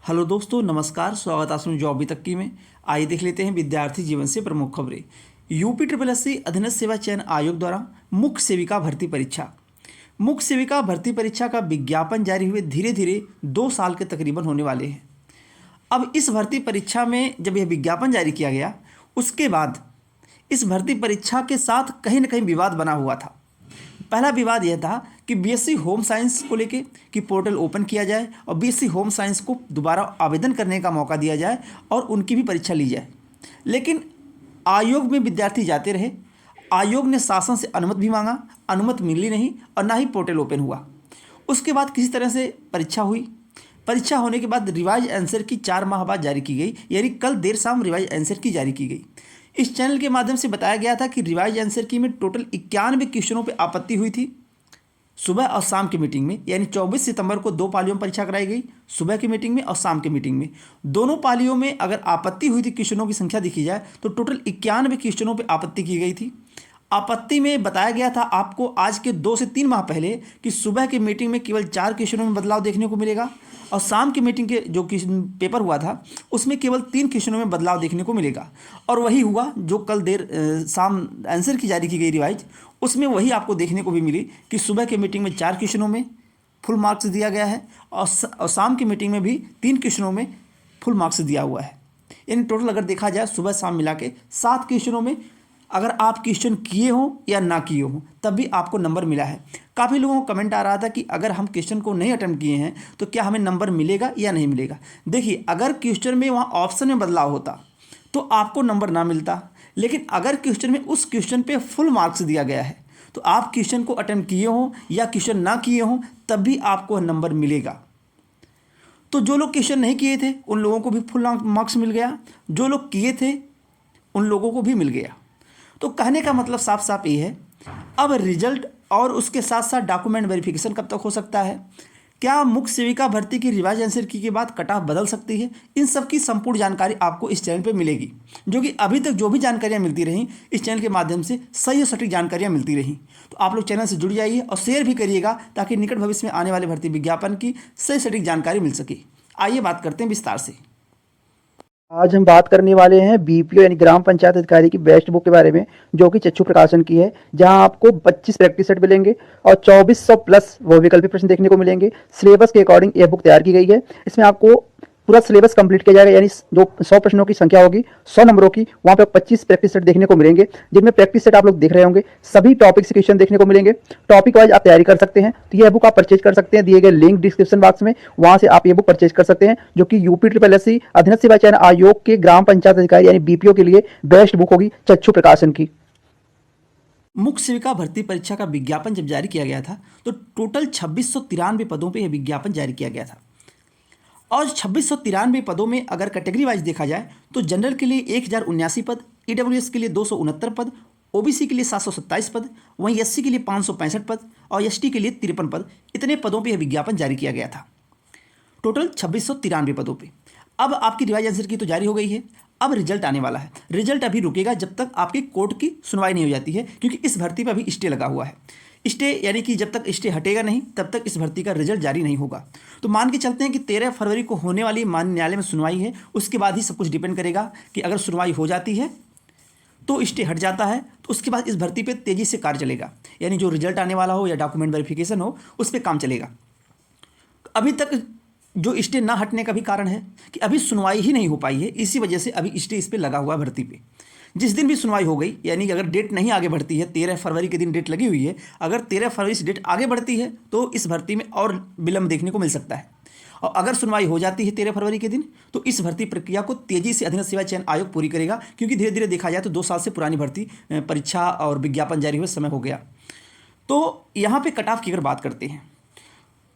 Hello दोस्तों, नमस्कार। स्वागत है आपका जॉब भी तक में। आइए देख लेते हैं विद्यार्थी जीवन से प्रमुख खबरें। यूपी ट्रिपल एस सी अधीनस्थ सेवा चयन आयोग द्वारा मुख्य सेविका भर्ती परीक्षा भर्ती परीक्षा का विज्ञापन जारी हुए धीरे धीरे 2 साल के तकरीबन होने वाले हैं। अब इस भर्ती परीक्षा में जब यह विज्ञापन जारी किया गया, उसके बाद इस भर्ती परीक्षा के साथ कहीं न कहीं विवाद बना हुआ था। पहला विवाद यह था कि बीएससी होम साइंस को लेके कि पोर्टल ओपन किया जाए और बीएससी होम साइंस को दोबारा आवेदन करने का मौका दिया जाए और उनकी भी परीक्षा ली जाए। लेकिन आयोग में विद्यार्थी जाते रहे। आयोग ने शासन से अनुमति भी मांगा, अनुमति मिली नहीं और ना ही पोर्टल ओपन हुआ। उसके बाद किसी तरह से परीक्षा हुई। परीक्षा होने के बाद रिवाइज आंसर की 4 माह बाद जारी की गई, यानी कल देर शाम रिवाइज आंसर की जारी की गई। इस चैनल के माध्यम से बताया गया था कि रिवाइज आंसर की में टोटल 91 क्वेश्चनों पर आपत्ति हुई थी। सुबह और शाम की मीटिंग में, यानी 24 सितंबर को 2 पालियों में परीक्षा कराई गई, सुबह की मीटिंग में और शाम की मीटिंग में। दोनों पालियों में अगर आपत्ति हुई थी, क्वेश्चनों की संख्या देखी जाए तो टोटल 91 क्वेश्चनों पर आपत्ति की गई थी। आपत्ति में बताया गया था आपको आज के 2 से 3 माह पहले कि सुबह की मीटिंग में केवल 4 क्वेश्चनों में बदलाव देखने को मिलेगा और शाम की मीटिंग के जो पेपर हुआ था उसमें केवल 3 क्वेश्चनों में बदलाव देखने को मिलेगा। और वही हुआ जो कल देर शाम आंसर की जारी की गई रिवाइज, उसमें वही आपको देखने को भी मिली कि सुबह की मीटिंग में 4 क्वेश्चनों में फुल मार्क्स दिया गया है और शाम की मीटिंग में भी 3 क्वेश्चनों में फुल मार्क्स दिया हुआ है। यानी टोटल अगर देखा जाए सुबह शाम मिला के 7 क्वेश्चनों में अगर आप क्वेश्चन किए हों या ना किए हों तब भी आपको नंबर मिला है। काफ़ी लोगों को कमेंट आ रहा था कि अगर हम क्वेश्चन को नहीं अटेम्प्ट किए हैं तो क्या हमें नंबर मिलेगा या नहीं मिलेगा। देखिए, अगर क्वेश्चन में वहाँ ऑप्शन में बदलाव होता तो आपको नंबर ना मिलता, लेकिन अगर क्वेश्चन में उस क्वेश्चन पे फुल मार्क्स दिया गया है तो आप क्वेश्चन को अटेम्प्ट किए हों या क्वेश्चन ना किए हों तब भी आपको नंबर मिलेगा। तो जो लोग क्वेश्चन नहीं किए थे उन लोगों को भी फुल मार्क्स मिल गया, जो लोग किए थे उन लोगों को भी मिल गया। तो कहने का मतलब साफ साफ ये है, अब रिजल्ट और उसके साथ साथ डॉक्यूमेंट वेरिफिकेशन कब तक हो सकता है, क्या मुख्य सेविका भर्ती की रिवाइज आंसर की के बाद कट ऑफ बदल सकती है, इन सब की संपूर्ण जानकारी आपको इस चैनल पे मिलेगी। जो कि अभी तक जो भी जानकारियाँ मिलती रहीं इस चैनल के माध्यम से सही और सटीक जानकारियाँ मिलती रहीं। तो आप लोग चैनल से जुड़ जाइए और शेयर भी करिएगा ताकि निकट भविष्य में आने वाले भर्ती विज्ञापन की सही सटीक जानकारी मिल सके। आइए बात करते हैं विस्तार से। आज हम बात करने वाले हैं बीपीओ यानी ग्राम पंचायत अधिकारी की बेस्ट बुक के बारे में, जो कि चक्षु प्रकाशन की है, जहां आपको 25 प्रैक्टिस सेट मिलेंगे और 2400 प्लस वो वैकल्पिक प्रश्न देखने को मिलेंगे। सिलेबस के अकॉर्डिंग यह बुक तैयार की गई है। इसमें आपको पूरा सिलेबस कंप्लीट किया जाएगा, यानी जो 100 प्रश्नों की संख्या होगी 100 नंबरों की, वहां पे 25 प्रैक्टिस सेट देखने को मिलेंगे, जिनमें प्रैक्टिस सेट आप लोग देख रहे होंगे सभी टॉपिक से क्वेश्चन देखने को मिलेंगे। टॉपिक वाइज आप तैयारी कर सकते हैं। तो यह बुक आप परचेज कर सकते हैं, दिए गए लिंक डिस्क्रिप्शन बॉक्स में, वहां से आप ये बुक परचेज कर सकते हैं, जो कि यूपी ट्रिपल एस सी अधीनस्थ सेवा चयन आयोग के ग्राम पंचायत अधिकारी यानी बीपीओ के लिए बेस्ट बुक होगी चक्षु प्रकाशन की। मुख्य सेविका भर्ती परीक्षा का विज्ञापन जब जारी किया गया था तो टोटल 2693 पदों पे यह विज्ञापन जारी किया गया था। और 2693 पदों में अगर कैटेगरी वाइज देखा जाए तो जनरल के लिए 1079 पद, ईडब्ल्यूएस के लिए 269 पद, ओबीसी के लिए 727 पद, वहीं एससी के लिए 565 पद और एसटी के लिए 53 पद, इतने पदों पर यह विज्ञापन जारी किया गया था। टोटल 2693 पदों पे। अब आपकी रिवाइज आंसर की तो जारी हो गई है, अब रिजल्ट आने वाला है। रिजल्ट अभी रुकेगा जब तक आपकी कोर्ट की सुनवाई नहीं हो जाती है, क्योंकि इस भर्ती पर अभी स्टे लगा हुआ है। स्टे यानी कि जब तक स्टे हटेगा नहीं तब तक इस भर्ती का रिजल्ट जारी नहीं होगा। तो मान के चलते हैं कि 13 फरवरी को होने वाली माननीय न्यायालय में सुनवाई है, उसके बाद ही सब कुछ डिपेंड करेगा कि अगर सुनवाई हो जाती है तो स्टे हट जाता है तो उसके बाद इस भर्ती पे तेज़ी से कार्य चलेगा, यानी जो रिजल्ट आने वाला हो या डॉक्यूमेंट वेरिफिकेशन हो उस पर काम चलेगा। अभी तक जो स्टे ना हटने का भी कारण है कि अभी सुनवाई ही नहीं हो पाई है, इसी वजह से अभी स्टे इस पर लगा हुआ है भर्ती पे। जिस दिन भी सुनवाई हो गई, यानी कि अगर डेट नहीं आगे बढ़ती है, 13 फरवरी के दिन डेट लगी हुई है, अगर 13 फरवरी से डेट आगे बढ़ती है तो इस भर्ती में और विलंब देखने को मिल सकता है। और अगर सुनवाई हो जाती है 13 फरवरी के दिन तो इस भर्ती प्रक्रिया को तेज़ी से अधीनस्थ सेवा चयन आयोग पूरी करेगा, क्योंकि धीरे धीरे देखा जाए तो 2 साल से पुरानी भर्ती परीक्षा और विज्ञापन जारी हुए समय हो गया। तो यहाँ पर कट ऑफ की अगर बात करते हैं,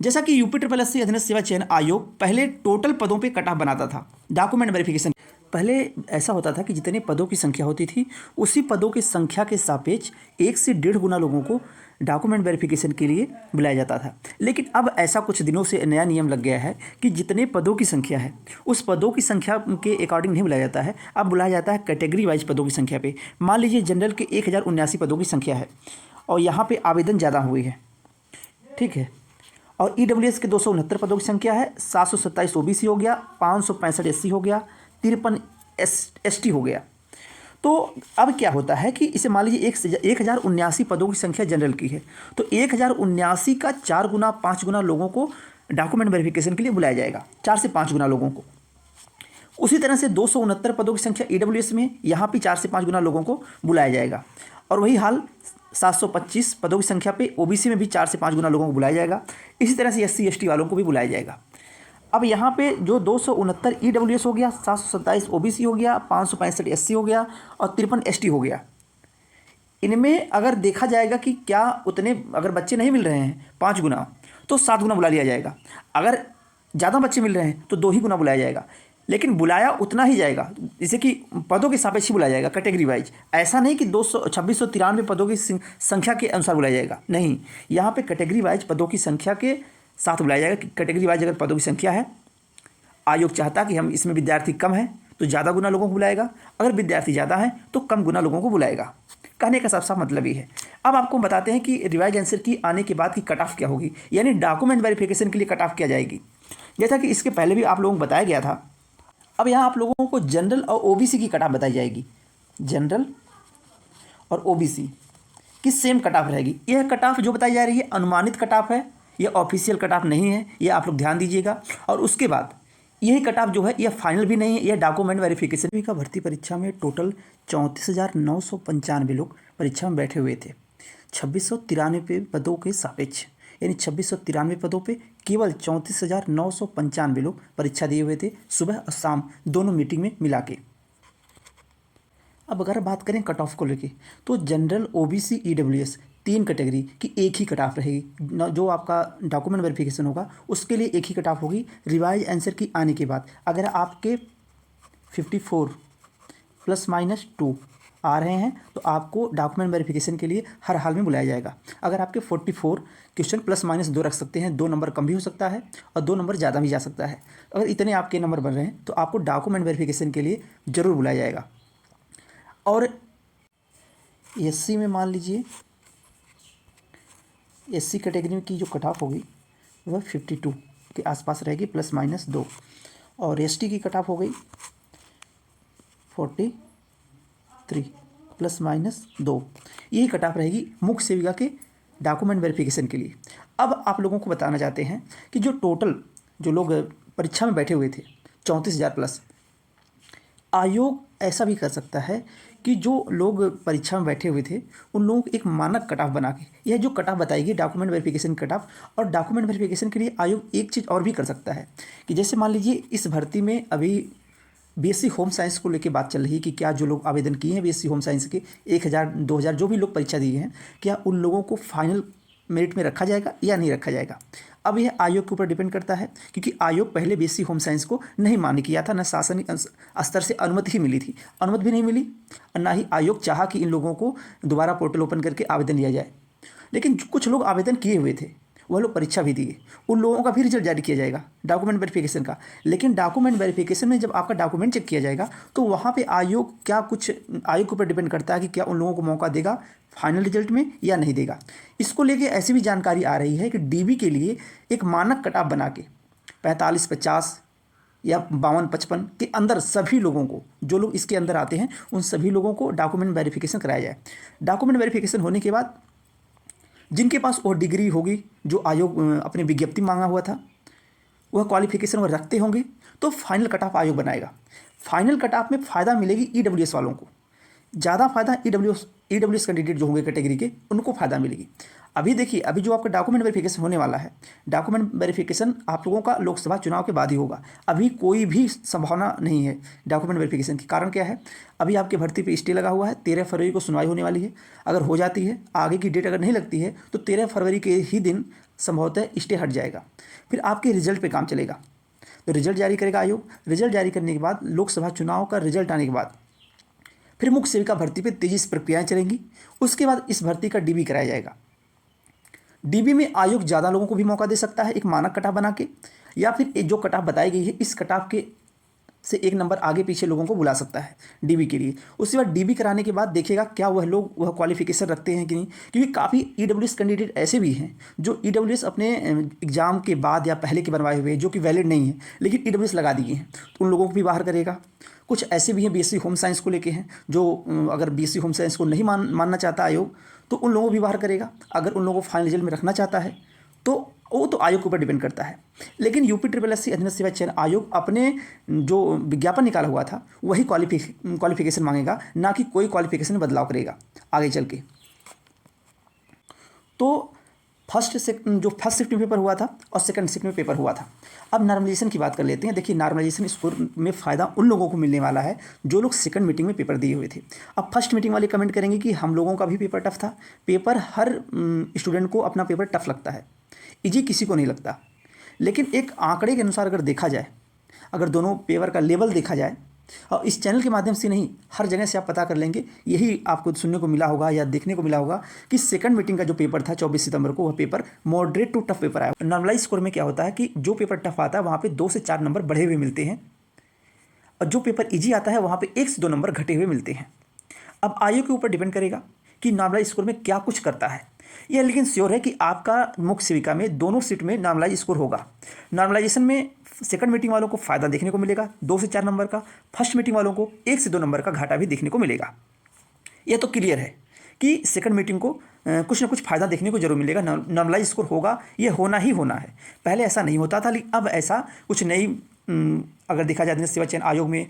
जैसा कि यूपी ट्रिपल एस सी अधीनस्थ सेवा चयन आयोग पहले टोटल पदों पे कट ऑफ बनाता था डॉक्यूमेंट वेरिफिकेशन। पहले ऐसा होता था कि जितने पदों की संख्या होती थी उसी पदों की संख्या के सापेक्ष 1 से 1.5 गुना लोगों को डॉक्यूमेंट वेरिफिकेशन के लिए बुलाया जाता था। लेकिन अब ऐसा कुछ दिनों से नया नियम लग गया है कि जितने पदों की संख्या है उस पदों की संख्या के अकॉर्डिंग नहीं बुलाया जाता है, अब बुलाया जाता है कैटेगरी वाइज पदों की संख्या पे। मान लीजिए जनरल के 1079 पदों की संख्या है और यहाँ पर आवेदन ज़्यादा हुए हैं, ठीक है, और ईडब्ल्यूएस के 269 पदों की संख्या है, 727 ओबीसी हो गया, 565 एससी हो गया, 53 एसटी हो गया। तो अब क्या होता है कि इसे मान लीजिए 1079 पदों की संख्या जनरल की है, तो 1079 का 4 गुना 5 गुना लोगों को डॉक्यूमेंट वेरिफिकेशन के लिए बुलाया जाएगा, 4 से 5 गुना लोगों को। उसी तरह से 269 पदों की संख्या ईडब्ल्यूएस में, यहाँ भी 4 से 5 गुना लोगों को बुलाया जाएगा। और वही हाल 725 पदों की संख्या पे ओबीसी में भी 4 से 5 गुना लोगों को बुलाया जाएगा। इसी तरह से एससी एसटी वालों को भी बुलाया जाएगा। अब यहाँ पे जो 269 ईडब्ल्यूएस हो गया, 727 ओबीसी हो गया, 565 एससी हो गया और 53 एसटी हो गया। इनमें अगर देखा जाएगा कि क्या उतने अगर बच्चे नहीं मिल रहे हैं 5 गुना, तो 7 गुना बुला लिया जाएगा। अगर ज़्यादा बच्चे मिल रहे हैं तो 2 ही गुना बुलाया जाएगा, लेकिन बुलाया उतना ही जाएगा, जैसे कि पदों के सापेक्ष ही बुलाया जाएगा, कैटेगरी वाइज। ऐसा नहीं कि 2693 पदों की संख्या के अनुसार बुलाया जाएगा, नहीं, यहाँ पे कैटेगरी वाइज पदों की संख्या के साथ बुलाया जाएगा। कैटेगरी वाइज अगर पदों की संख्या है, आयोग चाहता कि हम इसमें विद्यार्थी कम है तो ज़्यादा गुना लोगों को बुलाएगा, अगर विद्यार्थी ज़्यादा है तो कम गुना लोगों को बुलाएगा। कहने का साफ साफ मतलब ही है। अब आपको बताते हैं कि रिवाइज आंसर की आने के बाद की कट ऑफ क्या होगी, यानी डॉक्यूमेंट वेरिफिकेशन के लिए कट ऑफ क्या जाएगी, जैसा कि इसके पहले भी आप लोगों को बताया गया था। अब यहाँ आप लोगों को जनरल और ओबीसी की कट ऑफ बताई जाएगी। जनरल और ओबीसी की सेम कट ऑफ रहेगी। यह कट ऑफ जो बताई जा रही है अनुमानित कट ऑफ है, यह ऑफिशियल कट ऑफ नहीं है, यह आप लोग ध्यान दीजिएगा। और उसके बाद यही कट ऑफ जो है यह फाइनल भी नहीं है, यह डॉक्यूमेंट वेरिफिकेशन का। भर्ती परीक्षा में टोटल 34,995 लोग परीक्षा में बैठे हुए थे, 2693 पदों के सापेक्ष, यानी 2693 पदों पे केवल 34,995 लोग परीक्षा दिए हुए थे, सुबह और शाम दोनों मीटिंग में मिला के। अब अगर बात करें कट ऑफ को लेके, तो जनरल, ओबीसी, ईडब्ल्यूएस 3 कैटेगरी की एक ही कट ऑफ रहेगी। जो आपका डॉक्यूमेंट वेरिफिकेशन होगा उसके लिए एक ही कट ऑफ होगी रिवाइज आंसर की आने के बाद। अगर आपके 54 ±2 आ रहे हैं तो आपको डॉक्यूमेंट वेरिफिकेशन के लिए हर हाल में बुलाया जाएगा। अगर आपके 44 क्वेश्चन ±2 रख सकते हैं, 2 नंबर कम भी हो सकता है और 2 नंबर ज़्यादा भी जा सकता है। अगर इतने आपके नंबर बन रहे हैं तो आपको डॉक्यूमेंट वेरिफिकेशन के लिए ज़रूर बुलाया जाएगा। और एससी में मान लीजिए एससी कैटेगरी की जो कट ऑफ होगी वह 52 के आसपास रहेगी ±2, और एसटी की कट ऑफ हो गई 43 ±2। यही कट ऑफ रहेगी मुख्य सेविका के डॉक्यूमेंट वेरिफिकेशन के लिए। अब आप लोगों को बताना चाहते हैं कि जो टोटल जो लोग परीक्षा में बैठे हुए थे 34,000 प्लस, आयोग ऐसा भी कर सकता है कि जो लोग परीक्षा में बैठे हुए थे उन लोगों को एक मानक कट ऑफ बना के, यह जो कट ऑफ बताएगी डॉक्यूमेंट वेरिफिकेशन कट ऑफ। और डॉक्यूमेंट वेरिफिकेशन के लिए आयोग एक चीज़ और भी कर सकता है कि जैसे मान लीजिए इस भर्ती में अभी बीएससी होम साइंस को लेकर बात चल रही है कि क्या जो लोग आवेदन किए हैं बीएससी होम साइंस के 1000 2000 जो भी लोग परीक्षा दिए हैं, क्या उन लोगों को फाइनल मेरिट में रखा जाएगा या नहीं रखा जाएगा। अब यह आयोग के ऊपर डिपेंड करता है, क्योंकि आयोग पहले बीएससी होम साइंस को नहीं मान्य किया था, न शासनिक स्तर से अनुमति ही मिली थी, अनुमति भी नहीं मिली, और ना ही आयोग चाहा कि इन लोगों को दोबारा पोर्टल ओपन करके आवेदन लिया जाए। लेकिन कुछ लोग आवेदन किए हुए थे, वह लोग परीक्षा भी दिए, उन लोगों का भी रिजल्ट जारी किया जाएगा डॉक्यूमेंट वेरिफिकेशन का। लेकिन डॉक्यूमेंट वेरिफिकेशन में जब आपका डॉक्यूमेंट चेक किया जाएगा तो वहाँ पे आयोग क्या कुछ आयोग के ऊपर डिपेंड करता है कि क्या उन लोगों को मौका देगा फाइनल रिजल्ट में या नहीं देगा। इसको लेके ऐसी भी जानकारी आ रही है कि डीबी के लिए एक मानक कट ऑफ बना के 45-50 या 52-55 के अंदर सभी लोगों को, जो लोग इसके अंदर आते हैं उन सभी लोगों को डॉक्यूमेंट वेरिफिकेशन कराया जाए। डॉक्यूमेंट वेरिफिकेशन होने के बाद जिनके पास वो डिग्री होगी जो आयोग अपनी विज्ञप्ति मांगा हुआ था, वह क्वालिफिकेशन वो रखते होंगे, तो फाइनल कट ऑफ आयोग बनाएगा। फाइनल कट ऑफ में फ़ायदा मिलेगी ईडब्ल्यूएस वालों को, ज़्यादा फायदा ईडब्ल्यूएस कैंडिडेट जो होंगे कैटेगरी के उनको फ़ायदा मिलेगी। अभी देखिए, अभी जो आपका डॉक्यूमेंट वेरिफिकेशन होने वाला है, डॉक्यूमेंट वेरिफिकेशन आप लोगों का लोकसभा चुनाव के बाद ही होगा। अभी कोई भी संभावना नहीं है डॉक्यूमेंट वेरिफिकेशन की। कारण क्या है, अभी आपकी भर्ती पे स्टे लगा हुआ है, 13 फरवरी को सुनवाई होने वाली है। अगर हो जाती है, आगे की डेट अगर नहीं लगती है तो 13 फरवरी के ही दिन संभवतः स्टे हट जाएगा। फिर आपके रिजल्ट पर काम चलेगा, तो रिजल्ट जारी करेगा आयोग। रिजल्ट जारी करने के बाद लोकसभा चुनाव का रिजल्ट आने के बाद फिर मुख्य सेविका भर्ती पे तेजी से प्रक्रियाएं चलेंगी। उसके बाद इस भर्ती का डीबी कराया जाएगा। डीबी में आयोग ज़्यादा लोगों को भी मौका दे सकता है एक मानक कट ऑफ बना के, या फिर जो कट ऑफ बताई गई है इस कट ऑफ के से एक नंबर आगे पीछे लोगों को बुला सकता है डीबी के लिए। उसके बाद डीबी कराने के बाद देखेगा क्या वह लोग वह क्वालिफिकेशन रखते हैं कि नहीं, क्योंकि काफ़ी ईडब्ल्यूएस कैंडिडेट ऐसे भी हैं जो ईडब्ल्यूएस अपने एग्ज़ाम के बाद या पहले के बनवाए हुए जो कि वैलिड नहीं है लेकिन ईडब्ल्यूएस लगा दिए हैं, तो उन लोगों को भी बाहर करेगा। कुछ ऐसे भी हैं बीएससी होम साइंस को लेके हैं जो अगर बीएससी होम साइंस को नहीं मानना चाहता आयोग तो उन लोगों को भी बाहर करेगा। अगर उन लोगों को फाइनल रिजल्ट में रखना चाहता है तो वो तो आयोग के ऊपर डिपेंड करता है। लेकिन यूपी ट्रिपल एस सी अधीनस्थ सेवा चयन आयोग अपने जो विज्ञापन निकाला हुआ था वही क्वालिफिकेशन मांगेगा, ना कि कोई क्वालिफिकेशन में बदलाव करेगा आगे चल के। तो फर्स्ट शिफ्ट में पेपर हुआ था और सेकंड शिफ्ट में पेपर हुआ था। अब नॉर्मलाइजेशन की बात कर लेते हैं। देखिए नॉर्मलाइजेशन स्कोर में फ़ायदा उन लोगों को मिलने वाला है जो लोग सेकंड मीटिंग में पेपर दिए हुए थे। अब फर्स्ट मीटिंग वाले कमेंट करेंगे कि हम लोगों का भी पेपर टफ था। पेपर हर स्टूडेंट को अपना पेपर टफ लगता है, इजी किसी को नहीं लगता। लेकिन एक आंकड़े के अनुसार अगर देखा जाए, अगर दोनों पेपर का लेवल देखा जाए, और इस चैनल के माध्यम से नहीं हर जगह से आप पता कर लेंगे, यही आपको सुनने को मिला होगा या देखने को मिला होगा कि सेकंड मीटिंग का जो पेपर था 24 सितंबर को, वह paper moderate to tough paper आया। नॉर्मलाइज स्कोर में क्या होता है कि जो पेपर टफ आता है वहाँ पे 2 से 4 नंबर बढ़े हुए मिलते हैं और जो पेपर ईजी आता है वहाँ पे 1 से 2 नंबर घटे हुए मिलते हैं। अब आयोग के ऊपर डिपेंड करेगा कि नॉर्मलाइज स्कोर में क्या कुछ करता है यह, लेकिन श्योर है कि आपका मुख्य सेविका में दोनों सीट में नॉर्मलाइज स्कोर होगा। नॉर्मलाइजेशन में सेकंड मीटिंग वालों को फ़ायदा देखने को मिलेगा 2 से 4 नंबर का, फर्स्ट मीटिंग वालों को 1 से 2 नंबर का घाटा भी देखने को मिलेगा। यह तो क्लियर है कि सेकंड मीटिंग को कुछ ना कुछ फ़ायदा देखने को जरूर मिलेगा। नॉर्मलाइज स्कोर होगा, यह होना ही होना है। पहले ऐसा नहीं होता था, लेकिन अब ऐसा कुछ नई अगर देखा जाए सेवा चयन आयोग में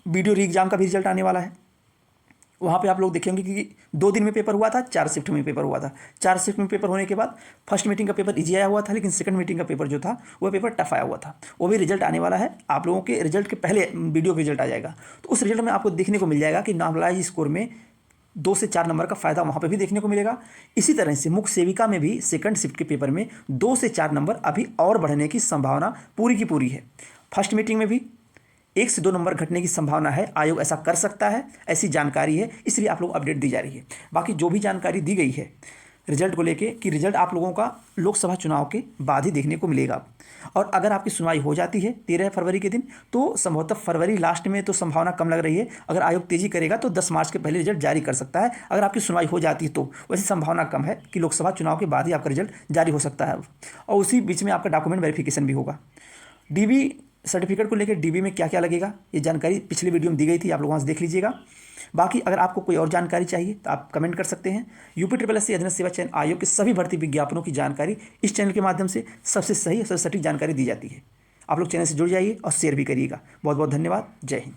वीडियो री एग्ज़ाम का भी रिजल्ट आने वाला है। वहाँ पे आप लोग देखेंगे कि 2 दिन में पेपर हुआ था, 4 शिफ्ट में पेपर हुआ था। 4 शिफ्ट में पेपर होने के बाद फर्स्ट मीटिंग का पेपर इजी आया हुआ था, लेकिन सेकंड मीटिंग का पेपर जो था वह पेपर टफ आया हुआ था। वो भी रिजल्ट आने वाला है, आप लोगों के रिजल्ट के पहले वीडियो का रिजल्ट आ जाएगा, तो उस रिजल्ट में आपको देखने को मिल जाएगा कि नॉर्मलाइज स्कोर में 2 से 4 नंबर का फ़ायदा वहाँ पर भी देखने को मिलेगा। इसी तरह से मुख्य सेविका में भी सेकंड शिफ्ट के पेपर में 2 से 4 नंबर अभी और बढ़ने की संभावना पूरी की पूरी है। फर्स्ट मीटिंग में भी 1 से 2 नंबर घटने की संभावना है। आयोग ऐसा कर सकता है, ऐसी जानकारी है, इसलिए आप लोग अपडेट दी जा रही है। बाकी जो भी जानकारी दी गई है रिजल्ट को लेके कि रिजल्ट आप लोगों का लोकसभा चुनाव के बाद ही देखने को मिलेगा, और अगर आपकी सुनवाई हो जाती है 13 फरवरी के दिन तो संभवतः फरवरी लास्ट में तो संभावना कम लग रही है। अगर आयोग तेज़ी करेगा तो 10 मार्च के पहले रिजल्ट जारी कर सकता है। अगर आपकी सुनवाई हो जाती है तो वैसे संभावना कम है कि लोकसभा चुनाव के बाद ही आपका रिजल्ट जारी हो सकता है, और उसी बीच में आपका डॉक्यूमेंट वेरिफिकेशन भी होगा। डीबी सर्टिफिकेट को लेकर डीबी में क्या क्या लगेगा ये जानकारी पिछले वीडियो में दी गई थी, आप लोग वहाँ से देख लीजिएगा। बाकी अगर आपको कोई और जानकारी चाहिए तो आप कमेंट कर सकते हैं। यूपी ट्रिपल एस सी अधीनस्थ सेवा चयन आयोग के सभी भर्ती विज्ञापनों की जानकारी इस चैनल के माध्यम से सबसे सही और सबसे सटीक जानकारी दी जाती है। आप लोग चैनल से जुड़ जाइए और शेयर भी करिएगा। बहुत बहुत धन्यवाद। जय हिंद।